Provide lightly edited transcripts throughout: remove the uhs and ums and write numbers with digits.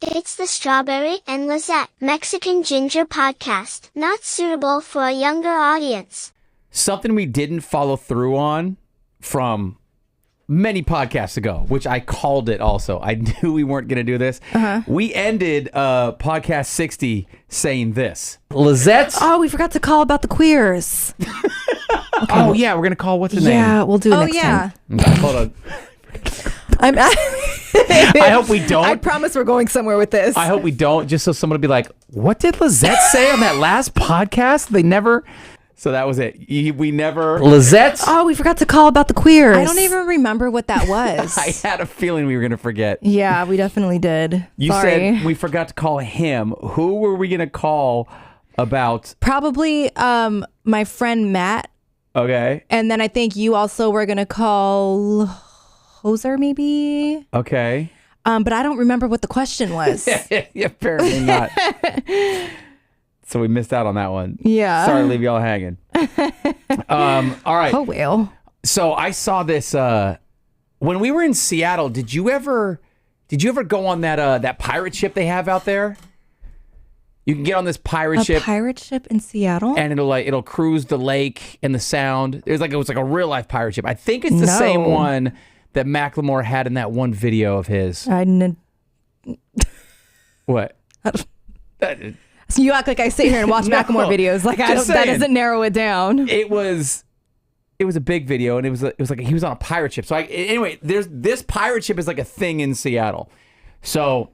It's the Strawberry and Lizette Mexican Ginger Podcast. Not suitable for a younger audience. Something we didn't follow through on from many podcasts ago, which I called it also. I knew we weren't going to do this. We ended podcast 60 saying this. Lizette's... Oh, we forgot to call about the queers. Okay. Oh, yeah, we're going to call, what's the name? Yeah, we'll do it next time. Okay, hold on. I hope we don't. I promise we're going somewhere with this. I hope we don't, just so someone will be like, what did Lizette say on that last podcast? They never... So that was it. We never... Lizette's... Oh, we forgot to call about the queers. I don't even remember what that was. I had a feeling we were going to forget. Yeah, we definitely did. You said we forgot to call him. Who were we going to call about... Probably my friend Matt. Okay. And then I think you also were going to call Hoser, maybe? Okay. But I don't remember what the question was. Apparently not. So we missed out on that one. Yeah. Sorry to leave y'all hanging. All right. Oh, well. So I saw this when we were in Seattle. Did you ever go on that pirate ship they have out there? You can get on this pirate ship. A pirate ship in Seattle? And it'll cruise the lake and the sound. It was like a real life pirate ship. I think it's the same one that Macklemore had in that one video of his. What? So you act like I sit here and watch Macklemore videos. Like that doesn't narrow it down. It was a big video, and it was like he was on a pirate ship. So anyway, this pirate ship is like a thing in Seattle. So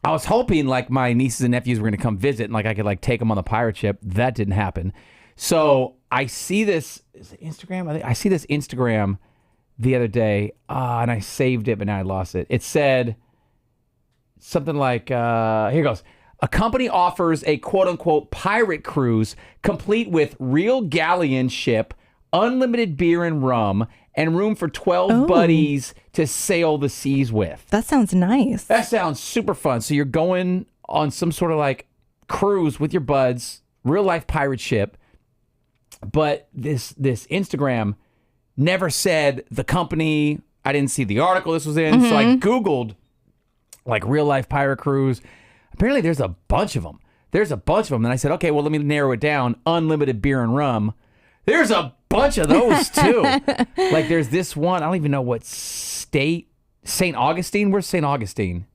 I was hoping like my nieces and nephews were going to come visit, and like I could like take them on the pirate ship. That didn't happen. So I see this Instagram. I see this Instagram the other day, and I saved it, but now I lost it. It said something like, here goes. A company offers a quote-unquote pirate cruise complete with real galleon ship, unlimited beer and rum, and room for 12 buddies to sail the seas with. That sounds nice. That sounds super fun. So you're going on some sort of like cruise with your buds, real-life pirate ship, but this Instagram never said the company. I didn't see the article this was in, so I Googled like real-life pirate cruise. Apparently, there's a bunch of them. And I said, okay, well, let me narrow it down. Unlimited beer and rum. There's a bunch of those, too. Like, there's this one. I don't even know what state. St. Augustine? Where's St. Augustine?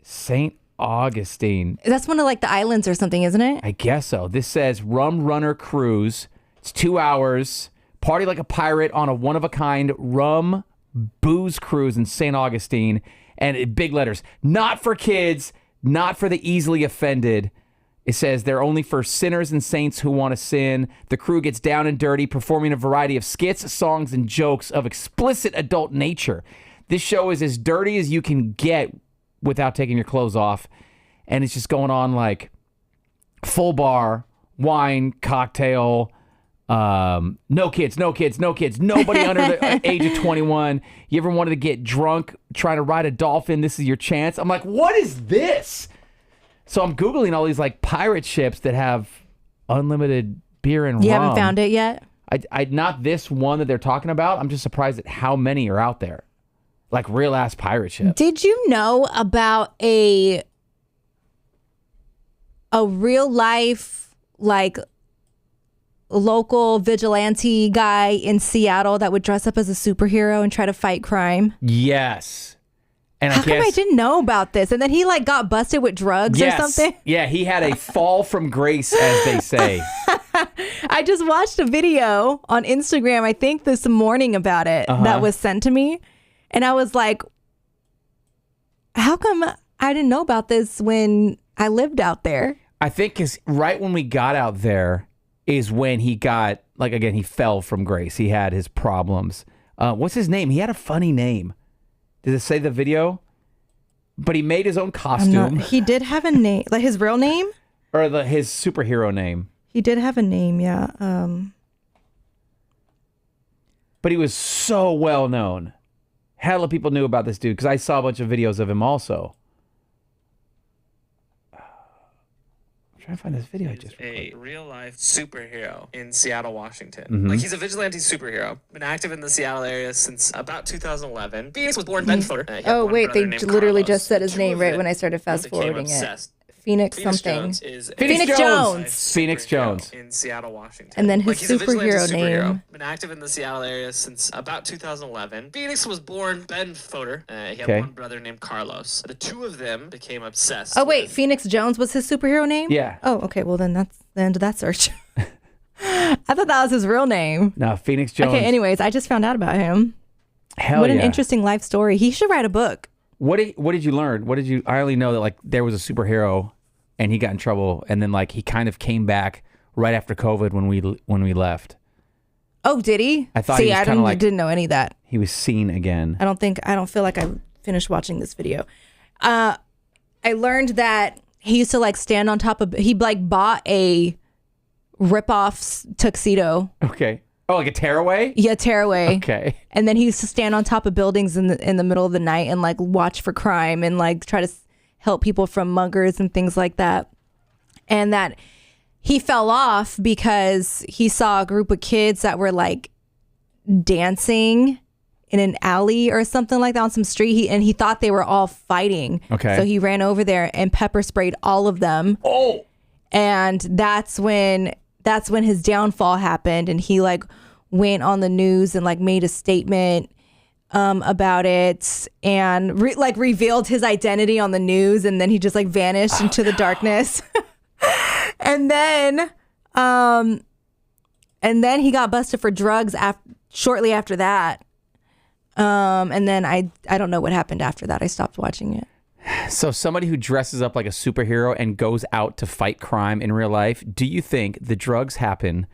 St. Augustine. That's one of, like, the islands or something, isn't it? I guess so. This says Rum Runner Cruise. It's 2 hours. Party like a pirate on a one-of-a-kind rum booze cruise in St. Augustine. And in big letters, not for kids, not for the easily offended. It says they're only for sinners and saints who want to sin. The crew gets down and dirty, performing a variety of skits, songs, and jokes of explicit adult nature. This show is as dirty as you can get without taking your clothes off. And it's just going on like full bar, wine, cocktail, no kids, nobody under the age of 21. You ever wanted to get drunk trying to ride a dolphin? This is your chance. I'm like, what is this? So I'm Googling all these like pirate ships that have unlimited beer and rum. You haven't found it yet? I not this one that they're talking about. I'm just surprised at how many are out there. Like real ass pirate ships. Did you know about a real life like local vigilante guy in Seattle that would dress up as a superhero and try to fight crime? Yes. And How come I didn't know about this? And then he like got busted with drugs or something? Yeah, he had a fall from grace, as they say. I just watched a video on Instagram, I think this morning about it, that was sent to me. And I was like, how come I didn't know about this when I lived out there? I think because right when we got out there, is when he got, like, again, he fell from grace. He had his problems. What's his name? He had a funny name. Did it say the video? But he made his own costume. He did have a name, like his real name? Or his superhero name. He did have a name, yeah. But he was so well known. Hella people knew about this dude because I saw a bunch of videos of him also. trying to find this video. He's a real-life superhero in Seattle, Washington. Like, he's a vigilante superhero. Been active in the Seattle area since about 2011. Phoenix was born Ben Footer. Oh, wait, they literally just said his name right when I started fast-forwarding it. Phoenix something. Phoenix Jones. Phoenix Jones. In Seattle, Washington. And then his he's a vigilante superhero name. Been active in the Seattle area since about 2011. Phoenix was born Ben Footer. He had one brother named Carlos. The two of them became obsessed. Oh, wait, Phoenix Jones was his superhero name? Yeah. Oh, okay, well then that's the end of that search. I thought that was his real name. No, Phoenix Jones. Okay, anyways, I just found out about him. What an interesting life story. He should write a book. What did you learn? I only know that like there was a superhero and he got in trouble, and then like he kind of came back right after COVID when we left. Oh, did he? I thought he was didn't know any of that. He was seen again. I don't feel like I finished watching this video. I learned that he used to like stand on top of, he like bought a rip-off tuxedo. Okay. Oh, like a tearaway? Yeah, tearaway. Okay. And then he used to stand on top of buildings in the middle of the night and like watch for crime and like try to help people from muggers and things like that. And that he fell off because he saw a group of kids that were like dancing in an alley or something like that on some street. He thought they were all fighting. Okay. So he ran over there and pepper sprayed all of them. Oh. And that's when his downfall happened, and he like went on the news and like made a statement about it and revealed his identity on the news, and then he just like vanished into the darkness. and then he got busted for drugs shortly after that. And then I don't know what happened after that. I stopped watching it. So somebody who dresses up like a superhero and goes out to fight crime in real life, do you think the drugs happen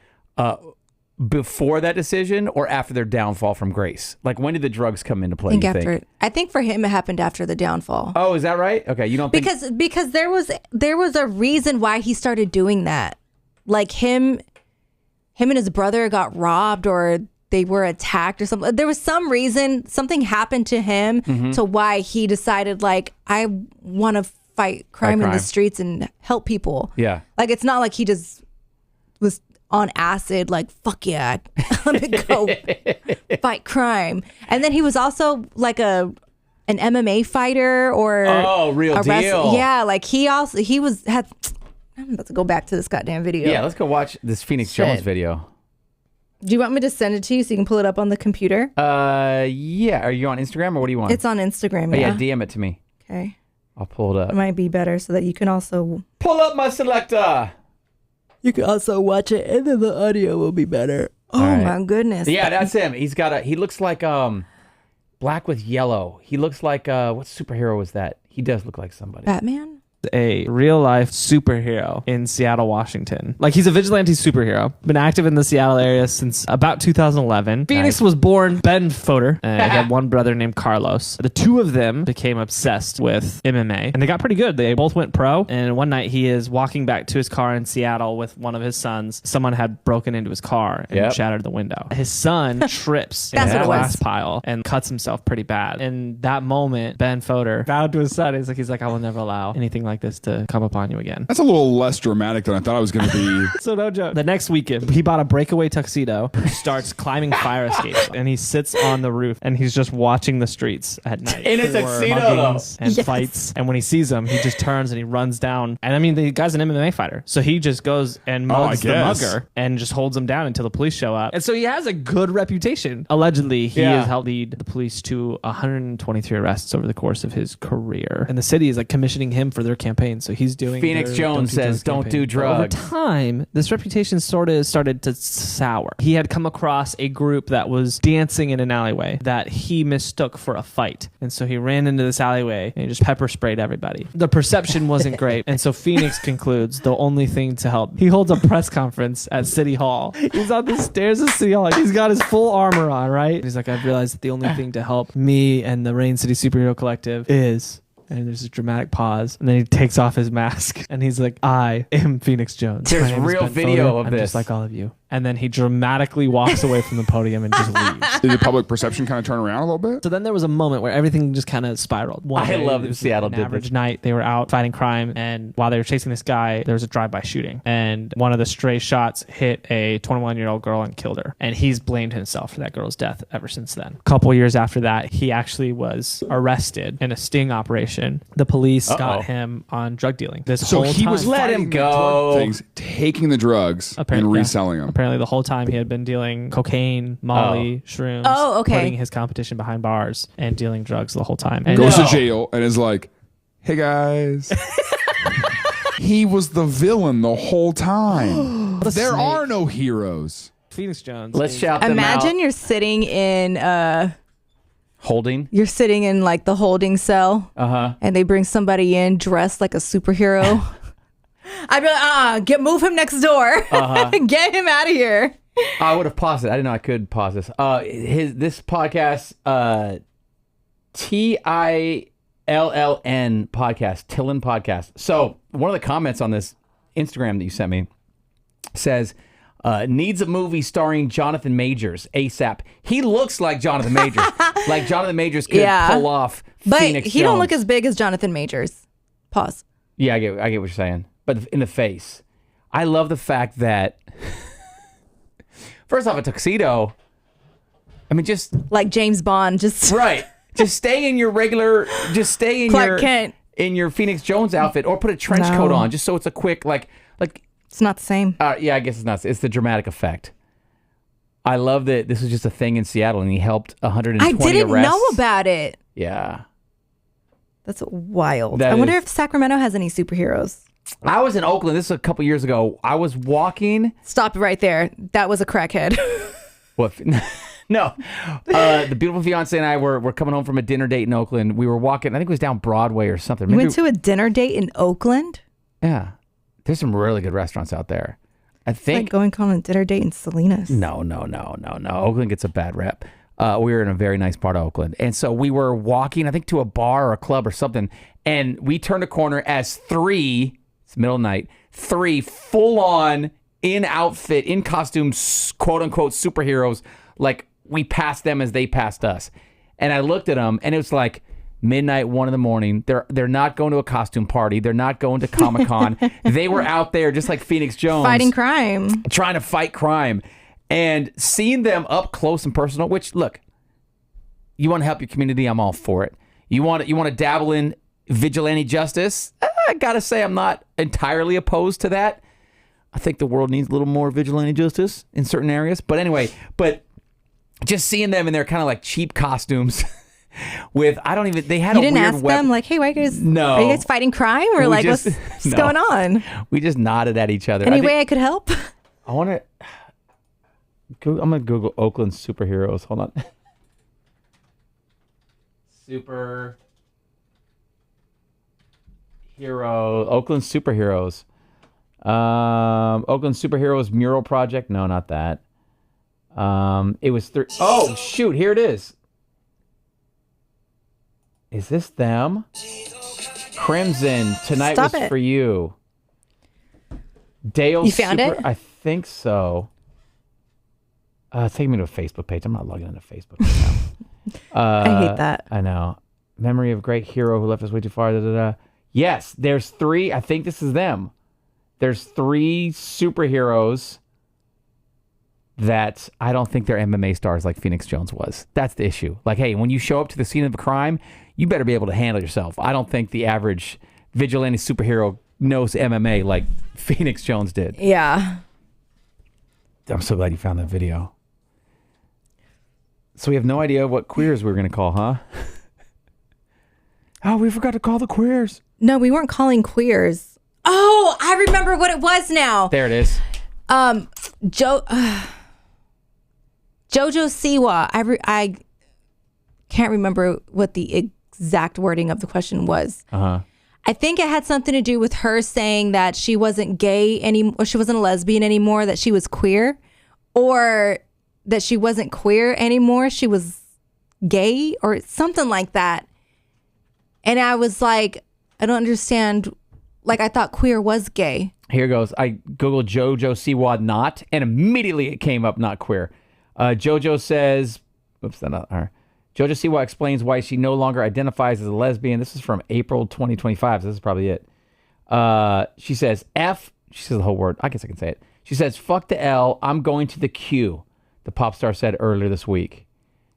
before that decision or after their downfall from grace? Like, when did the drugs come into play? I think for him it happened after the downfall. Oh, is that right? Okay, you don't think... Because there was a reason why he started doing that. Like him and his brother got robbed or they were attacked or something. There was some reason, something happened to him to why he decided like, I want to fight crime in the streets and help people. Yeah. Like, it's not like he just was on acid, like, fuck yeah, let me go fight crime. And then he was also like an MMA fighter or real deal. Yeah, like I'm about to go back to this goddamn video. Yeah, let's go watch this Phoenix Jones video. Do you want me to send it to you so you can pull it up on the computer? Yeah. Are you on Instagram or what do you want? It's on Instagram, yeah. DM it to me. Okay. I'll pull it up. It might be better so that you can also... Pull up my selector! You can also watch it and then the audio will be better. Oh my goodness. Yeah, that's him. He looks like black with yellow. He looks like, what superhero was that? He does look like somebody. Batman? A real-life superhero in Seattle, Washington. Like, he's a vigilante superhero. Been active in the Seattle area since about 2011. Phoenix was born Ben Footer. He had one brother named Carlos. The two of them became obsessed with MMA, and they got pretty good. They both went pro, and one night he is walking back to his car in Seattle with one of his sons. Someone had broken into his car and shattered the window. His son trips in the glass pile and cuts himself pretty bad. In that moment, Ben Footer vowed to his son, he's like, I will never allow anything like this to come upon you again. That's a little less dramatic than I thought I was going to be. So no joke. The next weekend, he bought a breakaway tuxedo, starts climbing fire escapes, and he sits on the roof and he's just watching the streets at night. In a tuxedo, and fights. And when he sees them, he just turns and he runs down. And I mean, the guy's an MMA fighter, so he just goes and mugs the mugger and just holds him down until the police show up. And so he has a good reputation. Allegedly, he has helped lead the police to 123 arrests over the course of his career. And the city is like commissioning him for their campaign. So he's doing Phoenix Jones says, don't do drugs. Over time, this reputation sort of started to sour. He had come across a group that was dancing in an alleyway that he mistook for a fight. And so he ran into this alleyway and he just pepper sprayed everybody. The perception wasn't great. And so Phoenix concludes the only thing to help. He holds a press conference at City Hall. He's on the stairs of City Hall. Like, he's got his full armor on, right? He's like, I've realized that the only thing to help me and the Rain City Superhero Collective is... And there's a dramatic pause, and then he takes off his mask, and he's like, I am Phoenix Jones. There's real video of I'm this. just like all of you. and then he dramatically walks away from the podium and just leaves. Did the public perception kind of turn around a little bit? So then there was a moment where everything just kind of spiraled. I love that Seattle did average this. night. They were out fighting crime, and while they were chasing this guy, there was a drive-by shooting, and one of the stray shots hit a 21-year-old girl and killed her. And he's blamed himself for that girl's death ever since then. A couple years after that, he actually was arrested in a sting operation. The police got him on drug dealing. So he was Let him fighting the go. drug things, taking the drugs and reselling them. Apparently the whole time he had been dealing cocaine, Molly, shrooms. Oh, okay. Putting his competition behind bars and dealing drugs the whole time. And Goes to jail and is like, hey guys. He was the villain the whole time. There are no heroes. Phoenix Jones. Let's shout them out. Imagine you're sitting in Holding. you're sitting in like the holding cell, and they bring somebody in dressed like a superhero. I'd be like, move him next door. Get him out of here. I would have paused it. I didn't know I could pause this. This podcast, TILLN podcast, Tillin podcast. So one of the comments on this Instagram that you sent me says, needs a movie starring Jonathan Majors ASAP. He looks like Jonathan Majors. Like Jonathan Majors could pull off But Phoenix he Jones. don't look as big as Jonathan Majors. Pause. Yeah, I get what you're saying. But in the face. I love the fact that first off, a tuxedo. I mean, just Like James Bond, just right. Just stay in your regular. Just stay in Clark your Kent. in your Phoenix Jones outfit, or put a trench coat on, just so it's a quick like. It's not the same. Yeah, I guess it's not. It's the dramatic effect. I love that this was just a thing in Seattle, and he helped 120 I didn't arrests. know about it. Yeah, That's wild. That I wonder is- if Sacramento has any superheroes. I was in Oakland. This was a couple years ago. I was walking. Stop it right there. That was a crackhead. What? No. The beautiful fiance and I were coming home from a dinner date in Oakland. We were walking. I think it was down Broadway or something. You Maybe, went to a dinner date in Oakland? yeah. There's some really good restaurants out there. I It's think. like going on a dinner date in Salinas. No. Oakland gets a bad rep. We were in a very nice part of Oakland. And so we were walking, I think, to a bar or a club or something. And we turned a corner as three, it's middle of the night, three full on in outfit, in costumes, quote unquote superheroes. Like we passed them as they passed us. And I looked at them and it was like midnight, 1 a.m. They're not going to a costume party. They're not going to Comic-Con. They were out there just like Phoenix Jones. Fighting crime. Trying to fight crime. And seeing them up close and personal, which, look, you want to help your community, I'm all for it. You want to dabble in vigilante justice? I got to say I'm not entirely opposed to that. I think the world needs a little more vigilante justice in certain areas. But anyway, just seeing them in their kind of like cheap costumes with, they had You a didn't weird ask weapon. them, like, hey, why are you guys, No. are you guys fighting crime? Or We like, just- what's no. going on? We just nodded at each other. Any way I could help? I want to. I'm gonna Google Oakland superheroes. Hold on. Superhero. Oakland superheroes. Oakland superheroes mural project. No, not that. It was Oh shoot! Here it is. Is this them? Crimson. Tonight Stop was it. for you. Dale. You found it? I think so. Take me to a Facebook page. I'm not logging into Facebook right now. I hate that. I know. Memory of a great hero who left us way too far. Da, da, da. Yes, there's 3. I think this is them. There's 3 superheroes that I don't think they're MMA stars like Phoenix Jones was. That's the issue. Like, hey, when you show up to the scene of a crime, you better be able to handle yourself. I don't think the average vigilante superhero knows MMA like Phoenix Jones did. Yeah. I'm so glad you found that video. So we have no idea what queers we were going to call, huh? Oh, we forgot to call the queers. No, we weren't calling queers. Oh, I remember what it was now. There it is. JoJo Siwa. I can't remember what the exact wording of the question was. I think it had something to do with her saying that she wasn't gay anymore, or she wasn't a lesbian anymore, that she was queer, or that she wasn't queer anymore, she was gay, or something like that. And I was like, I don't understand. Like, I thought queer was gay. Here goes. I Googled JoJo Siwa not, and immediately it came up not queer. JoJo says, oops, that's not her. JoJo Siwa explains why she no longer identifies as a lesbian. This is from April 2025, so this is probably it. She says, she says the whole word. I guess I can say it. She says, fuck the L, I'm going to the Q, the pop star said earlier this week.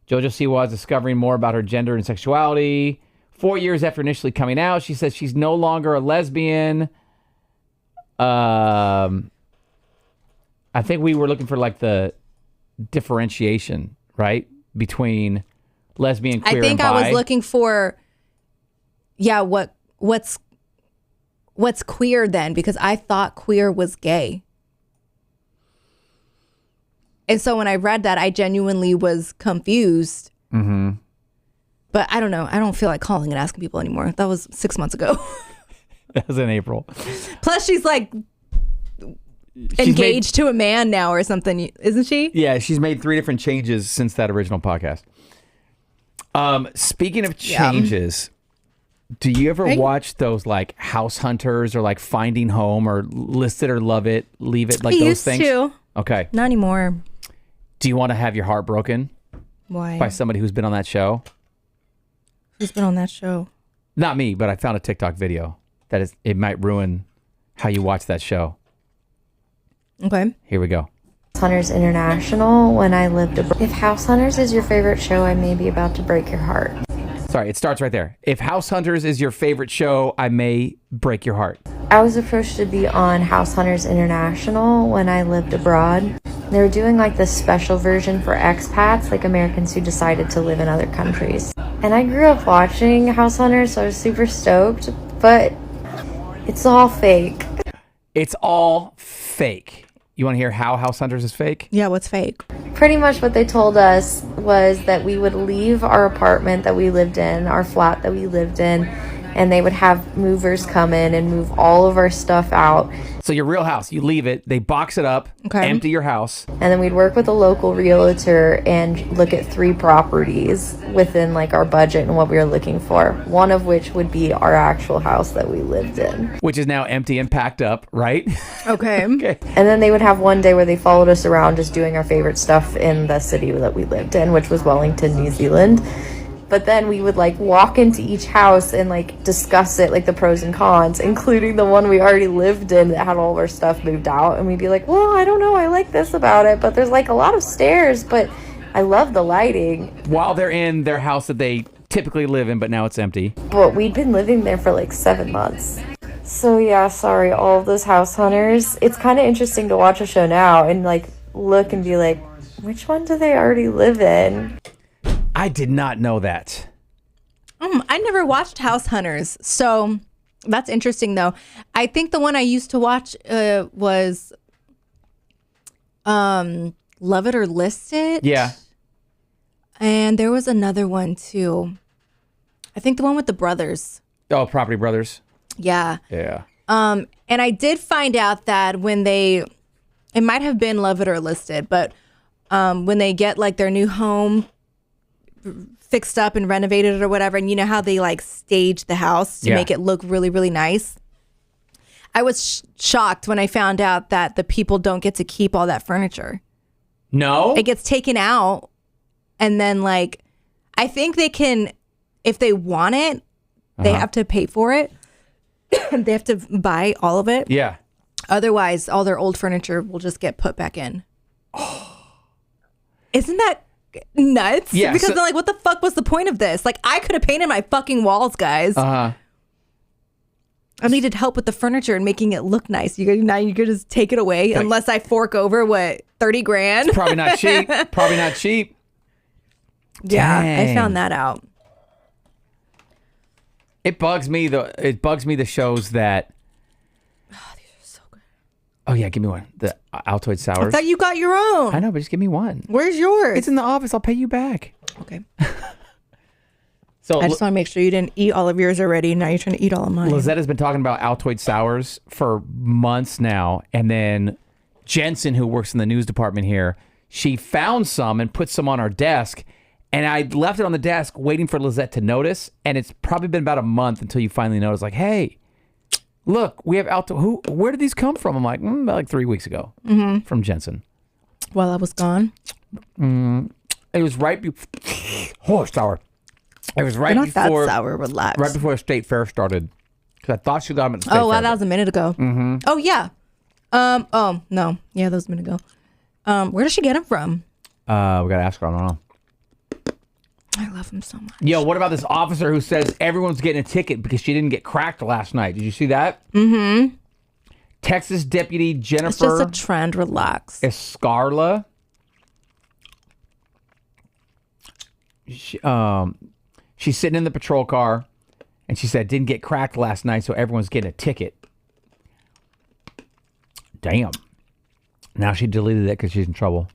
JoJo Siwa is discovering more about her gender and sexuality. 4 years after initially coming out, she says she's no longer a lesbian. I think we were looking for like the differentiation, right? Between lesbian, queer, I think and bi. I was looking for, what's queer then? Because I thought queer was gay. And so when I read that, I genuinely was confused. Mm-hmm. But I don't know. I don't feel like calling and asking people anymore. That was 6 months ago. That was in April. Plus, she's like engaged to a man now or something, isn't she? Yeah, she's made 3 different changes since that original podcast. Speaking of changes, do you ever watch those like House Hunters or like Finding Home or List It or Love It, Leave It, like I those used things? to. Okay. Not anymore. Do you want to have your heart broken Why? by somebody who's been on that show? Who's been on that show? Not me, but I found a TikTok video that it might ruin how you watch that show. Okay. Here we go. Hunters International when I lived abroad. If House Hunters is your favorite show, I may be about to break your heart. Sorry, it starts right there. If House Hunters is your favorite show, I may break your heart. I was approached to be on House Hunters International when I lived abroad. They were doing like this special version for expats, like Americans who decided to live in other countries. And I grew up watching House Hunters, so I was super stoked, but it's all fake. It's all fake. You want to hear how House Hunters is fake? Yeah, what's fake? Pretty much what they told us was that we would leave our apartment that we lived in, our flat that we lived in, and they would have movers come in and move all of our stuff out. So your real house, you leave it, they box it up, empty your house. And then we'd work with a local realtor and look at 3 properties within like our budget and what we were looking for. One of which would be our actual house that we lived in. Which is now empty and packed up, right? Okay. Okay. And then they would have one day where they followed us around just doing our favorite stuff in the city that we lived in, which was Wellington, New Zealand. But then we would like walk into each house and like discuss it, like the pros and cons, including the one we already lived in that had all of our stuff moved out. And we'd be like, well, I don't know, I like this about it, but there's like a lot of stairs, but I love the lighting. While they're in their house that they typically live in, but now it's empty. But we'd been living there for like 7 months. So yeah, sorry, all of those house hunters. It's kind of interesting to watch a show now and like look and be like, which one do they already live in? I did not know that. I never watched House Hunters, so that's interesting though. I think the one I used to watch was Love It or List It. Yeah. And there was another one too. I think the one with the brothers. Oh, Property Brothers. Yeah. Yeah. And I did find out that when it might have been Love It or List It, but when they get like their new home fixed up and renovated or whatever, and you know how they like stage the house to make it look really, really nice. I was shocked when I found out that the people don't get to keep all that furniture. No? It gets taken out, and then like I think they can, if they want it, they have to pay for it. They have to buy all of it. Yeah. Otherwise, all their old furniture will just get put back in. Isn't that nuts? Yeah. Because they're like, what the fuck was the point of this? Like, I could have painted my fucking walls, guys. I needed help with the furniture and making it look nice. Now you could just take it away unless I fork over, what, 30 grand? It's probably not cheap. Probably not cheap. Yeah, Dang. I found that out. It bugs me the shows that. Oh, these are so good. Oh yeah, give me one. The Altoid Sours. I thought you got your own. I know, but just give me one. Where's yours? It's in the office. I'll pay you back. Okay. So I just want to make sure you didn't eat all of yours already. Now you're trying to eat all of mine. Lizette has been talking about Altoid Sours for months now, and then Jensen, who works in the news department here, she found some and put some on our desk. And I left it on the desk waiting for Lizette to notice. And it's probably been about a month until you finally notice, like, hey, look, we have Alto. Where did these come from? I'm like, about like 3 weeks ago from Jensen. While I was gone. It was right before. Oh, sour. It was right They're not before. that sour. Relax. Right before the state fair started. Because I thought she got them at the state Oh, wow, fair. that was a minute ago. Oh, yeah. Oh, no. Yeah, that was a minute ago. Where did she get them from? We got to ask her. I don't know. I love him so much. Yo, what about this officer who says everyone's getting a ticket because she didn't get cracked last night? Did you see that? Mm-hmm. Texas Deputy Jennifer. It's just a trend. Relax. Escarla. She's sitting in the patrol car, and she said didn't get cracked last night, so everyone's getting a ticket. Damn. Now she deleted it because she's in trouble.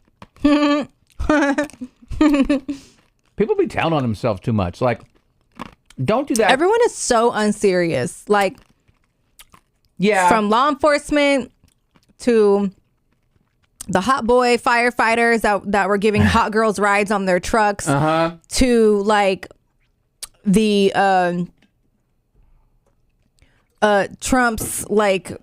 People be telling on themselves too much. Like, don't do that. Everyone is so unserious. Like, yeah. from law enforcement to the hot boy firefighters that were giving hot girls rides on their trucks to like the Trump's like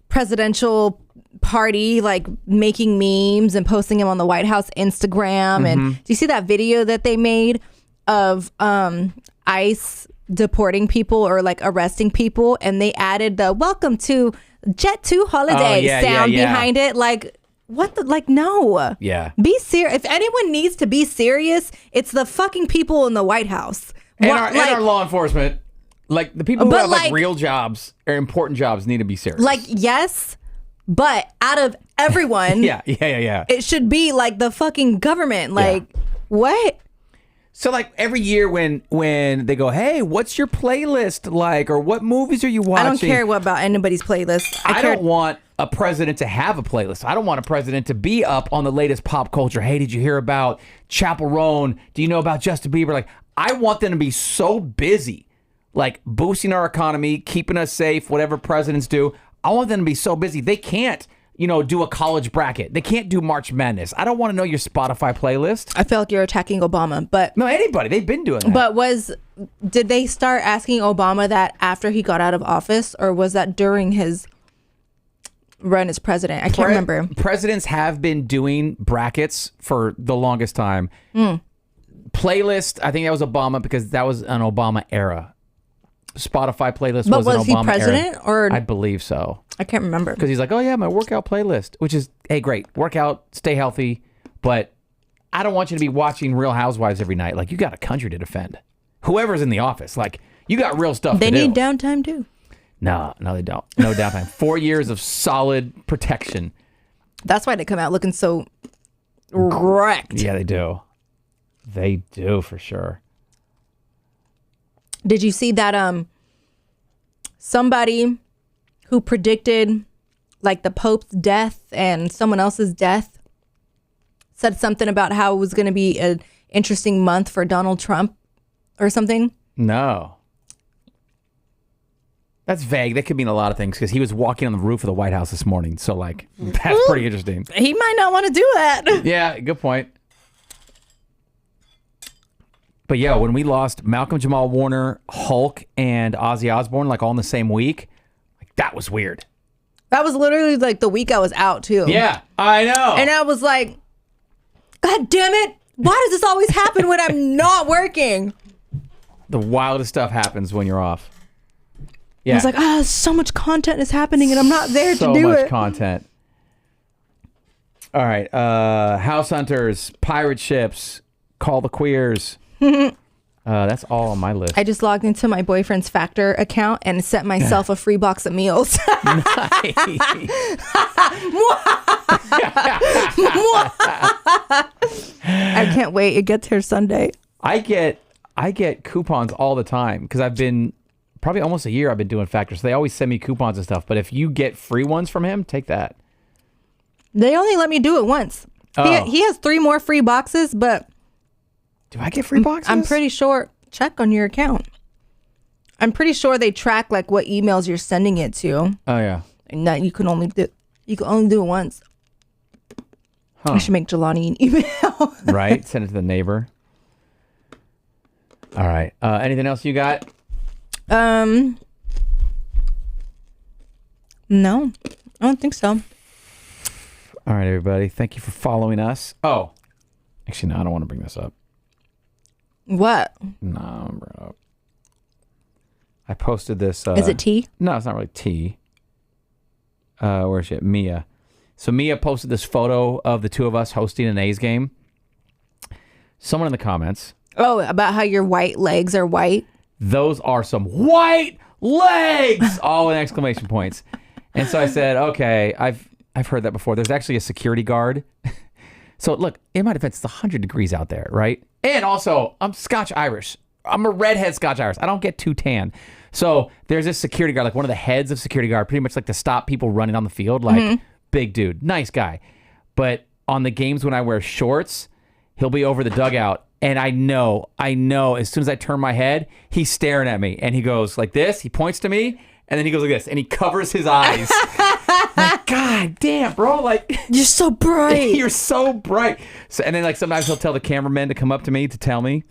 presidential party, like making memes and posting them on the White House Instagram. And do you see that video that they made of ICE deporting people or like arresting people, and they added the welcome to Jet 2 holiday sound behind it? Like, what the, like, no. Yeah. Be serious. If anyone needs to be serious, it's the fucking people in the White House. And our law enforcement, like the people who have like real jobs or important jobs need to be serious. Like, yes, but out of everyone, yeah. it should be like the fucking government. Like, what? So like every year when they go, hey, what's your playlist like? Or what movies are you watching? I don't care about anybody's playlist. I don't want a president to have a playlist. I don't want a president to be up on the latest pop culture. Hey, did you hear about Chappell Roan? Do you know about Justin Bieber? Like, I want them to be so busy, like boosting our economy, keeping us safe, whatever presidents do. I want them to be so busy. They can't, do a college bracket. They can't do March Madness. I don't want to know your Spotify playlist. I feel like you're attacking Obama, but no, anybody. They've been doing that. But did they start asking Obama that after he got out of office, or was that during his run as president? I can't remember. Presidents have been doing brackets for the longest time. Playlist, I think that was Obama because that was an Obama era. Spotify playlist was an Obama he president era. or I believe so. I can't remember because he's like, oh yeah, my workout playlist, which is hey, great, work out, stay healthy, but I don't want you to be watching Real Housewives every night. Like, you got a country to defend. Whoever's in the office, like, you got real stuff. They to need do. downtime too. No, they don't. No downtime. 4 years of solid protection. That's why they come out looking so wrecked. Yeah, they do. They do for sure. Did you see that somebody who predicted like the Pope's death and someone else's death said something about how it was going to be an interesting month for Donald Trump or something? No. That's vague. That could mean a lot of things because he was walking on the roof of the White House this morning. So like, that's pretty interesting. He might not want to do that. Yeah, good point. But yeah, when we lost Malcolm Jamal Warner, Hulk, and Ozzy Osbourne like all in the same week, like that was weird. That was literally like the week I was out too. Yeah, I know. And I was like, God damn it. Why does this always happen when I'm not working? The wildest stuff happens when you're off. Yeah. I was like, so much content is happening and I'm not there to do it. So much content. All right. House Hunters, Pirate Ships, Call the Queers. That's all on my list. I just logged into my boyfriend's Factor account and sent myself a free box of meals. I can't wait. It gets here Sunday. I get coupons all the time because I've been probably almost a year I've been doing Factor. So they always send me coupons and stuff. But if you get free ones from him, take that. They only let me do it once. Oh. He has 3 more free boxes, but do I get free boxes? I'm pretty sure. Check on your account. I'm pretty sure they track like what emails you're sending it to. Oh yeah. And that you can only do it once. Huh. I should make Jelani an email. Right. Send it to the neighbor. All right. Anything else you got? No, I don't think so. All right, everybody. Thank you for following us. Oh, actually, no, I don't want to bring this up. What? No, I don't bring it up. I posted this. Is it tea? No, it's not really tea. Where's she? Mia. So Mia posted this photo of the two of us hosting an A's game. Someone in the comments. Oh, about how your white legs are white? Those are some white legs! All in exclamation points. And so I said, okay, I've heard that before. There's actually a security guard. So look, in my defense, it's 100 degrees out there, right? And also, I'm Scotch-Irish. I'm a redhead Scotch-Irish. I don't get too tan. So there's this security guard, like one of the heads of security guard, pretty much like to stop people running on the field. Like, big dude, nice guy. But on the games when I wear shorts, he'll be over the dugout. And I know, as soon as I turn my head, he's staring at me. And he goes like this. He points to me. And then he goes like this. And he covers his eyes. Like, God damn, bro. Like, you're so bright. You're so bright. So, and then like sometimes he'll tell the cameraman to come up to me to tell me.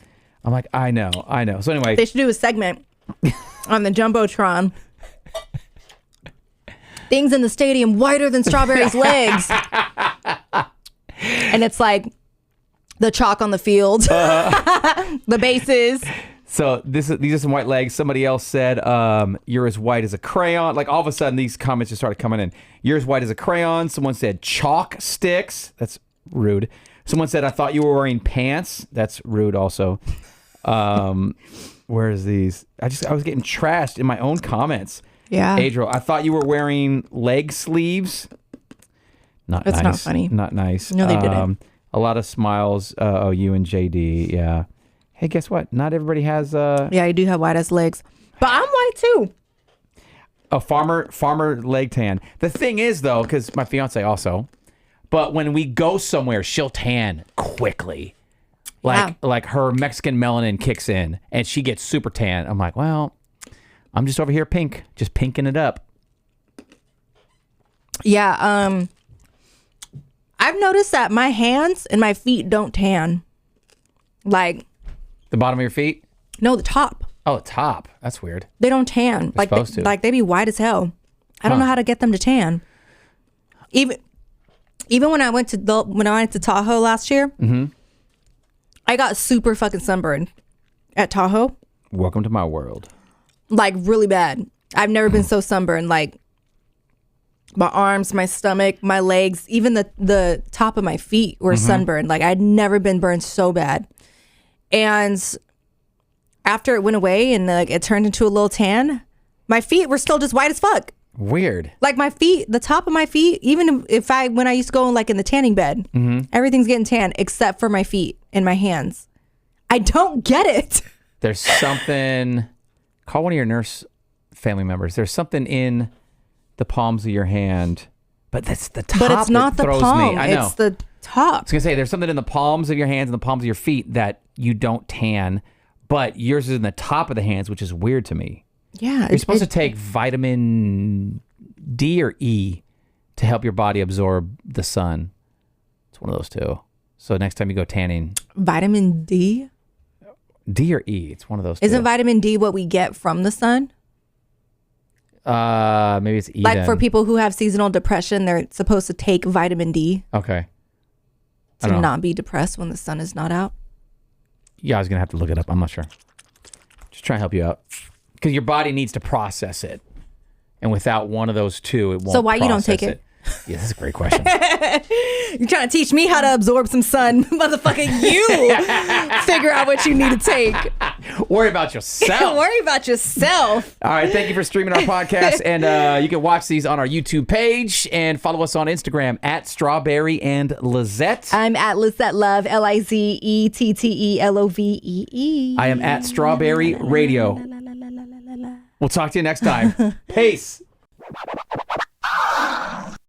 I'm like, I know. So anyway. They should do a segment on the Jumbotron. Things in the stadium whiter than Strawberry's legs. And it's like the chalk on the field, the bases. So these are some white legs. Somebody else said, you're as white as a crayon. Like all of a sudden these comments just started coming in. You're as white as a crayon. Someone said chalk sticks. That's rude. Someone said, I thought you were wearing pants. That's rude also. Where's these? I was getting trashed in my own comments. Yeah. Adriel, I thought you were wearing leg sleeves. Not That's nice. not funny. Not nice. No, they didn't. A lot of smiles. You and JD. Yeah. Hey, guess what? Not everybody has. Yeah, you do have white ass legs, but I'm white too. A farmer leg tan. The thing is, though, because my fiance also, but when we go somewhere, she'll tan quickly. Like her Mexican melanin kicks in and she gets super tan. I'm like, well, I'm just over here just pinking it up. Yeah. I've noticed that my hands and my feet don't tan. Like the bottom of your feet? No, the top. Oh, top. That's weird. They don't tan. They're supposed to. Like they be white as hell. I don't know how to get them to tan. Even when I went to Tahoe last year, I got super fucking sunburned at Tahoe. Welcome to my world. Like really bad. I've never been so sunburned. Like my arms, my stomach, my legs, even the top of my feet were sunburned. Like I'd never been burned so bad. And after it went away and like it turned into a little tan, my feet were still just white as fuck. Weird. Like my feet, the top of my feet, even when I used to go like in the tanning bed, everything's getting tan except for my feet and my hands. I don't get it. There's something. Call one of your nurse family members. There's something in the palms of your hand, but that's the top. But it's not the palm. I know. It's the top. I was gonna say there's something in the palms of your hands and the palms of your feet that you don't tan, but yours is in the top of the hands, which is weird to me. Yeah. You're supposed to take vitamin D or E to help your body absorb the sun. It's one of those two. So next time you go tanning. Vitamin D? D or E. It's one of those two. Isn't vitamin D what we get from the sun? Maybe it's E. Like for people who have seasonal depression, they're supposed to take vitamin D. Okay. To not be depressed when the sun is not out. Yeah, I was going to have to look it up. I'm not sure. Just trying to help you out. Because your body needs to process it. And without one of those two, it won't. So why you don't take it? Yeah, that's a great question. You're trying to teach me how to absorb some sun. Motherfucking you figure out what you need to take. Worry about yourself. Worry about yourself. All right. Thank you for streaming our podcast. And you can watch these on our YouTube page and follow us on Instagram at Strawberry and Lizette. I'm at Lizette Love, LIZETTELOVEE. I am at Strawberry Radio. We'll talk to you next time. Peace.